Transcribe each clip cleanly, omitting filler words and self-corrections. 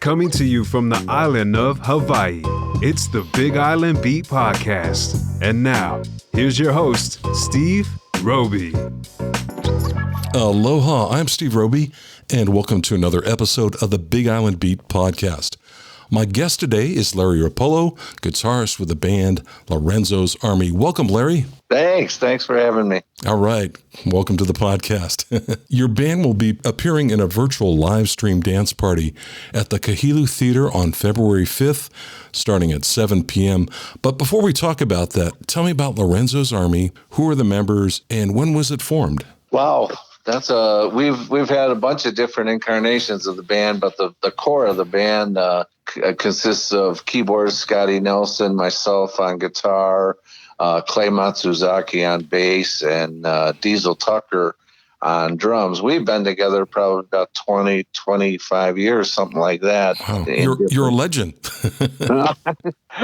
Coming to you from the island of Hawaii, it's the Big Island Beat Podcast. And now, here's your host, Steve Roby. Aloha, I'm Steve Roby, and welcome to another episode of the Big Island Beat Podcast. My guest today is Larry Rappolo, guitarist with the band Lorenzoʻs Army. Welcome, Larry. Thanks for having me. All right. Welcome to the podcast. Your band will be appearing in a virtual live stream dance party at the Kahilo Theater on February 5th, starting at 7 p.m. But before we talk about that, tell me about Lorenzoʻs Army. Who are the members and when was it formed? Wow. That's we've had a bunch of different incarnations of the band, but the core of the band consists of keyboardist Scotty Nelson, myself on guitar, Clay Matsuzaki on bass, and Diesel Tucker on drums. We've been together probably about 25 years, something like that. Wow. You're a legend.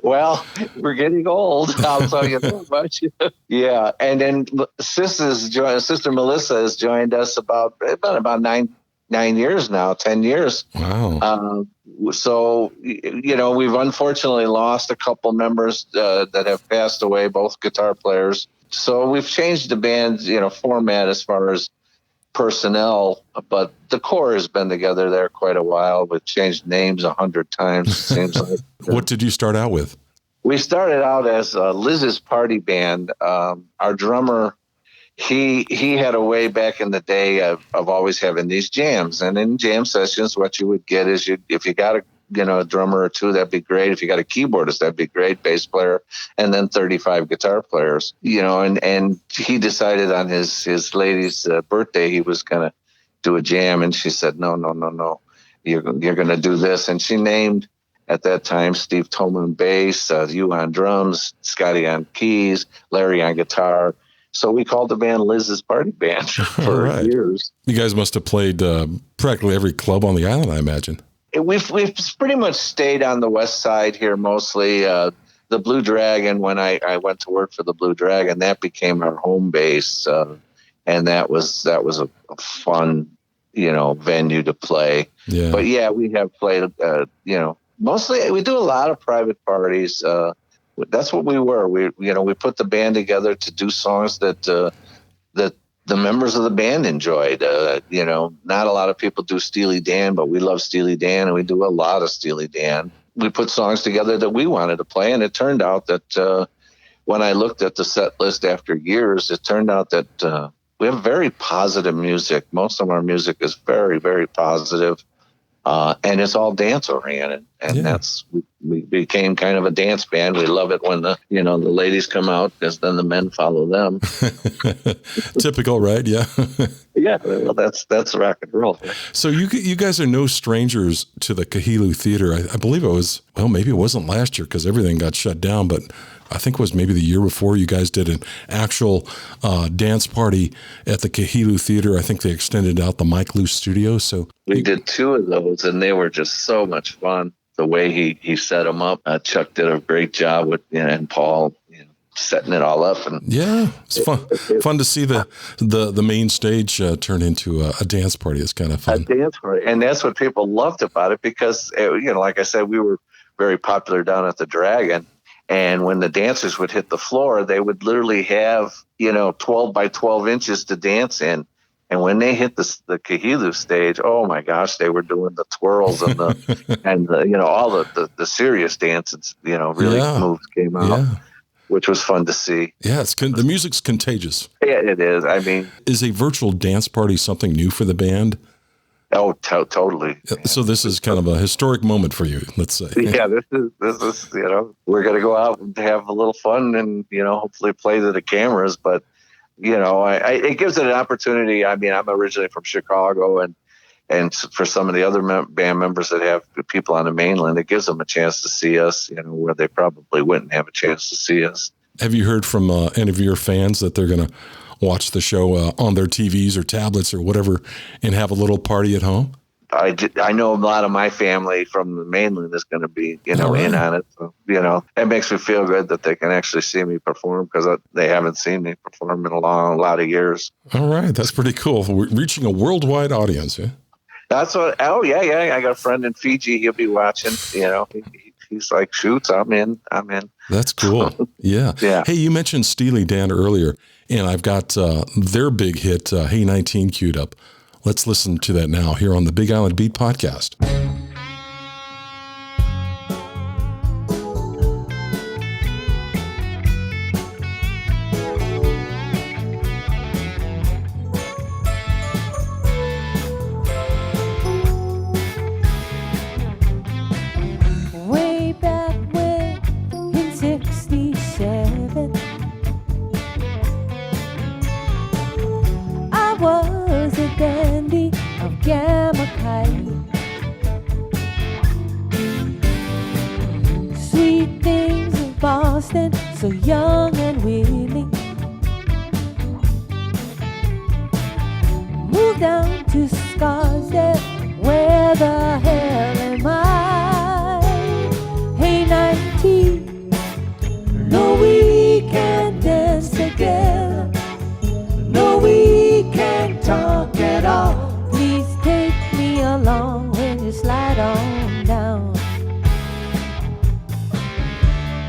Well, we're getting old. I'll tell you that much. Yeah, and then Sister Melissa has joined us about 9 years now, 10 years. Wow. So, we've unfortunately lost a couple members that have passed away, both guitar players. So we've changed the band's, format as far as personnel, but the core has been together there quite a while. We've changed names 100 times, it seems like. What did you start out with? We started out as Liz's Party Band. Our drummer, he had a way back in the day of always having these jams. And in jam sessions, what you would get is if you got a drummer or two, that'd be great. If you got a keyboardist, that'd be great, bass player, and then 35 guitar players, and he decided on his lady's birthday, he was going to do a jam. And she said, no, you're going to do this. And she named at that time, Steve Toma on bass, you on drums, Scotty on keys, Larry on guitar. So we called the band Liz's Party Band for years. You guys must have played practically every club on the island, I imagine. We've pretty much stayed on the west side here mostly. The Blue Dragon, when I went to work for the Blue Dragon, that became our home base, and that was a fun, venue to play. Yeah. But yeah, we have played, mostly we do a lot of private parties. That's what we were. We put the band together to do songs that the members of the band enjoyed. Not a lot of people do Steely Dan, but we love Steely Dan, and we do a lot of Steely Dan. We put songs together that we wanted to play, and it turned out that when I looked at the set list after years, it turned out that we have very positive music. Most of our music is very, very positive, and it's all dance oriented. And that's we became kind of a dance band. We love it when the ladies come out, because then the men follow them. Typical, right? Yeah. Yeah, well, that's rock and roll. So you guys are no strangers to the Kahilo Theater. I believe it was, maybe it wasn't last year because everything got shut down, but I think it was maybe the year before you guys did an actual dance party at the Kahilo Theater. I think they extended out the Mike Luce studio. So we did 2 of those, and they were just so much fun. The way he set them up, Chuck did a great job with, and Paul, setting it all up. And yeah, it's fun to see the main stage turn into a dance party. It's kind of fun. A dance party, and that's what people loved about it, because like I said, we were very popular down at the Dragon. And when the dancers would hit the floor, they would literally have, 12 by 12 inches to dance in. And when they hit the Kahilo stage, oh my gosh, they were doing the twirls and all the serious dances, moves came out, which was fun to see. Yeah, the music's contagious. Yeah, it is. I mean, is a virtual dance party something new for the band? Oh, totally. So this is kind of a historic moment for you, let's say. Yeah, this is we're going to go out and have a little fun and, hopefully play to the cameras. But, it gives it an opportunity. I mean, I'm originally from Chicago, and for some of the other band members that have people on the mainland, it gives them a chance to see us, where they probably wouldn't have a chance to see us. Have you heard from any of your fans that they're going to watch the show on their TVs or tablets or whatever and have a little party at home? I know a lot of my family from the mainland is going to be, in on it. So, it makes me feel good that they can actually see me perform, because they haven't seen me perform in a lot of years. All right. That's pretty cool. We're reaching a worldwide audience. Yeah? That's what. Oh yeah. I got a friend in Fiji. He'll be watching. He's like, shoots. I'm in. That's cool. Yeah. Yeah. Hey, you mentioned Steely Dan earlier, and I've got their big hit, Hey 19, queued up. Let's listen to that now here on the Big Island Beat podcast. So young and willing, moved down to Scarsdale. Where the hell am I? Hey 19, no, we can't dance together. No, we can't talk at all. Please take me along when you slide on down.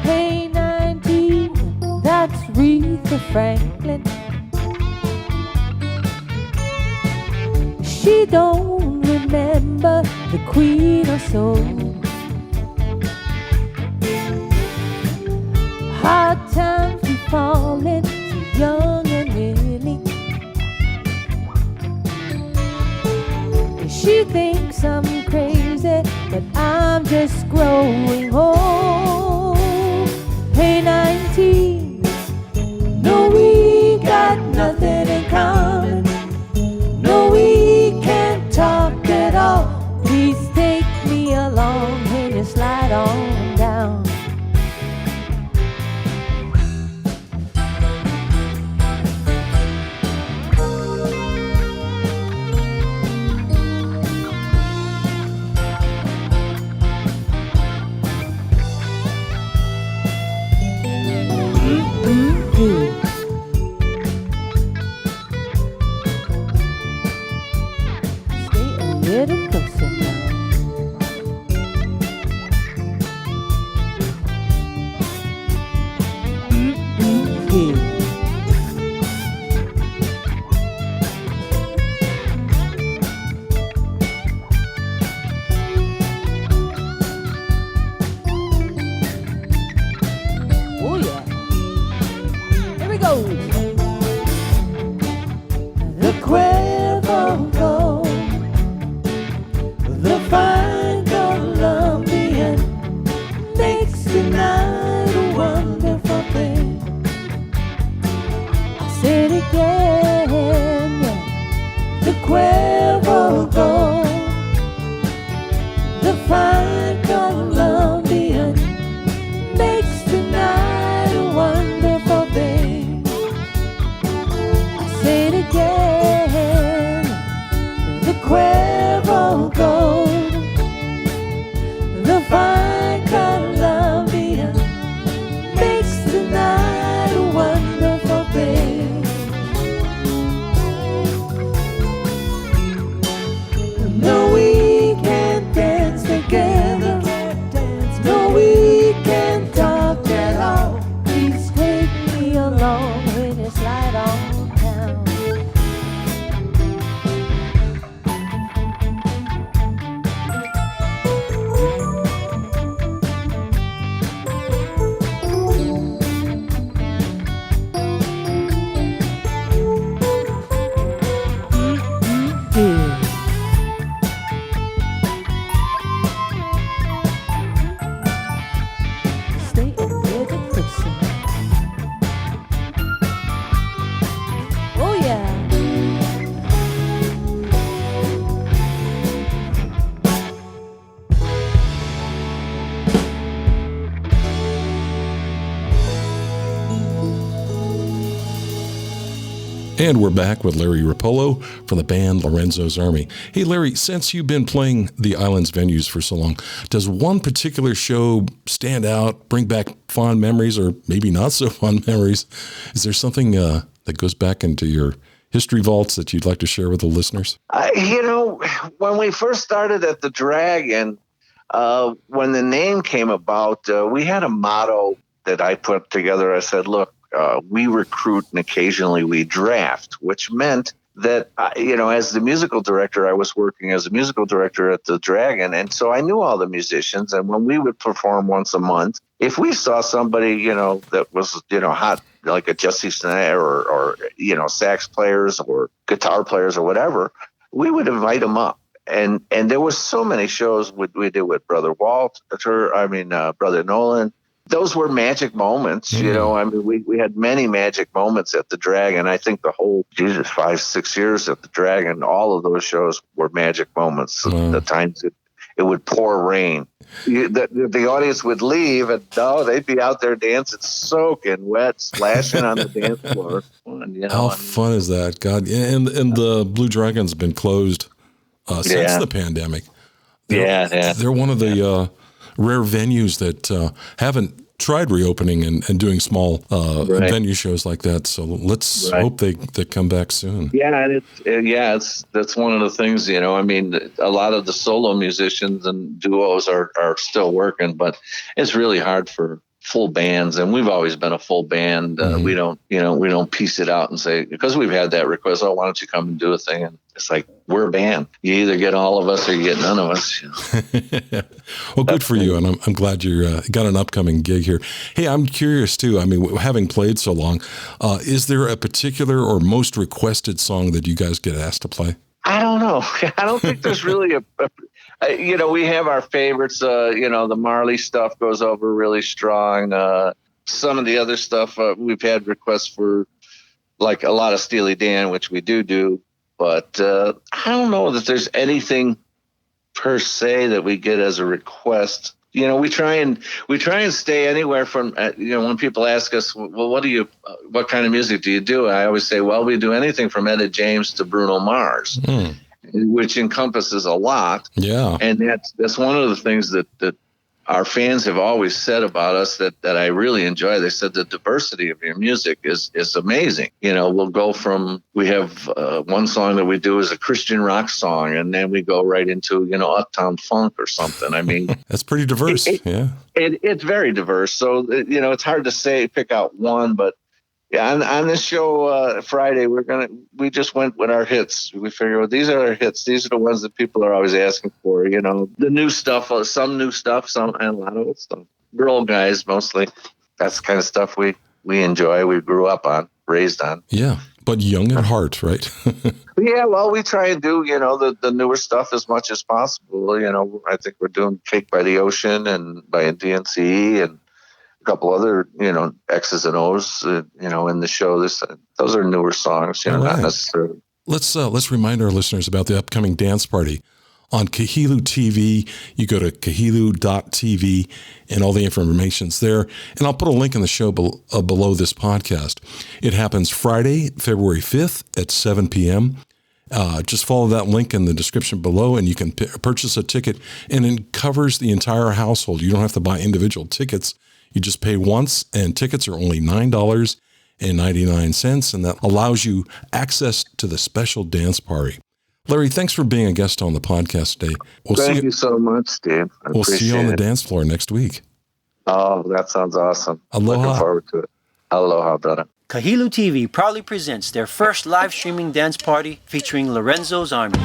Hey 19, that's Aretha Franklin. She don't remember the Queen of Soul. Hard times be falling, so young and willing. She thinks I'm crazy, but I'm just growing old. Hey 19, no, we got nothing in common. No, we can't talk at all. Please take me along when you slide on down. And we're back with Larry Rappolo from the band Lorenzoʻs Army. Hey, Larry, since you've been playing the island's venues for so long, does one particular show stand out, bring back fond memories, or maybe not so fond memories? Is there something that goes back into your history vaults that you'd like to share with the listeners? When we first started at the Dragon, when the name came about, we had a motto that I put together. I said, look, we recruit and occasionally we draft, which meant that, as the musical director, I was working as a musical director at the Dragon. And so I knew all the musicians. And when we would perform once a month, if we saw somebody, that was, hot, like a Jesse Snyder or sax players or guitar players or whatever, we would invite them up. And there was so many shows we did with Brother Nolan. Those were magic moments, we had many magic moments at the Dragon. I think the whole 5-6 years at the Dragon, all of those shows were magic moments. The times it would pour rain. The audience would leave and they'd be out there dancing, soaking wet, splashing on the dance floor. How fun is that? God. And the Blue Dragon's been closed since the pandemic. They're one of the rare venues that haven't tried reopening and doing small venue shows like that. So let's hope they come back soon. That's one of the things, a lot of the solo musicians and duos are still working, but it's really hard for full bands. And we've always been a full band. We don't piece it out and say, because we've had that request, why don't you come and do a thing? And it's like, we're a band. You either get all of us or you get none of us. Well, good for you. And I'm glad you got an upcoming gig here. Hey, I'm curious too. Having played so long, is there a particular or most requested song that you guys get asked to play? I don't know. I don't think there's really we have our favorites. The Marley stuff goes over really strong. Some of the other stuff, we've had requests for, like a lot of Steely Dan, which we do. But I don't know that there's anything per se that we get as a request. We try and stay anywhere from, when people ask us, well, what kind of music do you do? I always say, well, we do anything from Etta James to Bruno Mars, which encompasses a lot. Yeah. And that's one of the things that our fans have always said about us that I really enjoy. They said the diversity of your music is amazing. We'll go from, we have one song that we do is a Christian rock song, and then we go right into, Uptown Funk or something. That's pretty diverse. It's very diverse. So, it's hard to pick out one, but on this show Friday, we just went with our hits. We figured, well, these are our hits. These are the ones that people are always asking for. The new stuff, some new stuff, and a lot of old stuff. We're old guys mostly. That's the kind of stuff we enjoy. We grew up on, raised on. Yeah, but young at heart, right? Yeah, well, we try and do the newer stuff as much as possible. I think we're doing Cake by the Ocean and by DNC and a couple other, X's and O's, in the show. Those are newer songs, not necessarily. Let's remind our listeners about the upcoming dance party on Kahilu TV. You go to kahilu.tv and all the information's there. And I'll put a link in the show below this podcast. It happens Friday, February 5th at 7 p.m. Just follow that link in the description below and you can purchase a ticket, and it covers the entire household. You don't have to buy individual tickets. You just pay once, and tickets are only $9.99, and that allows you access to the special dance party. Larry, thanks for being a guest on the podcast today. Thank you so much, Steve. We'll see you on the dance floor next week. Oh, that sounds awesome. Aloha. Looking forward to it. Aloha, brother. Kahilu TV proudly presents their first live streaming dance party featuring Lorenzo's Army.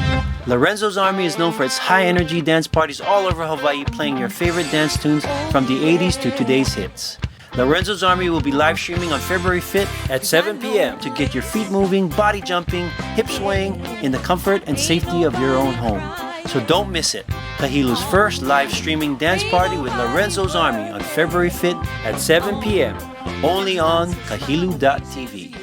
Lorenzo's Army is known for its high-energy dance parties all over Hawaii, playing your favorite dance tunes from the 80s to today's hits. Lorenzo's Army will be live streaming on February 5th at 7 p.m. to get your feet moving, body jumping, hip swaying in the comfort and safety of your own home. So don't miss it. Kahilu's first live streaming dance party with Lorenzo's Army on February 5th at 7 p.m. only on kahilu.tv.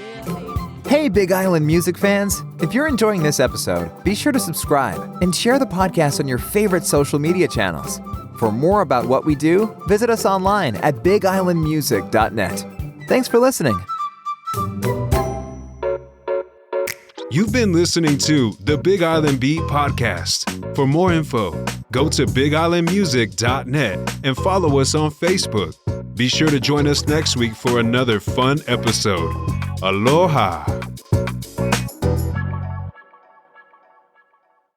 Hey, Big Island music fans! If you're enjoying this episode, be sure to subscribe and share the podcast on your favorite social media channels. For more about what we do, visit us online at bigislandmusic.net. Thanks for listening. You've been listening to the Big Island Beat Podcast. For more info, go to bigislandmusic.net and follow us on Facebook. Be sure to join us next week for another fun episode. Aloha.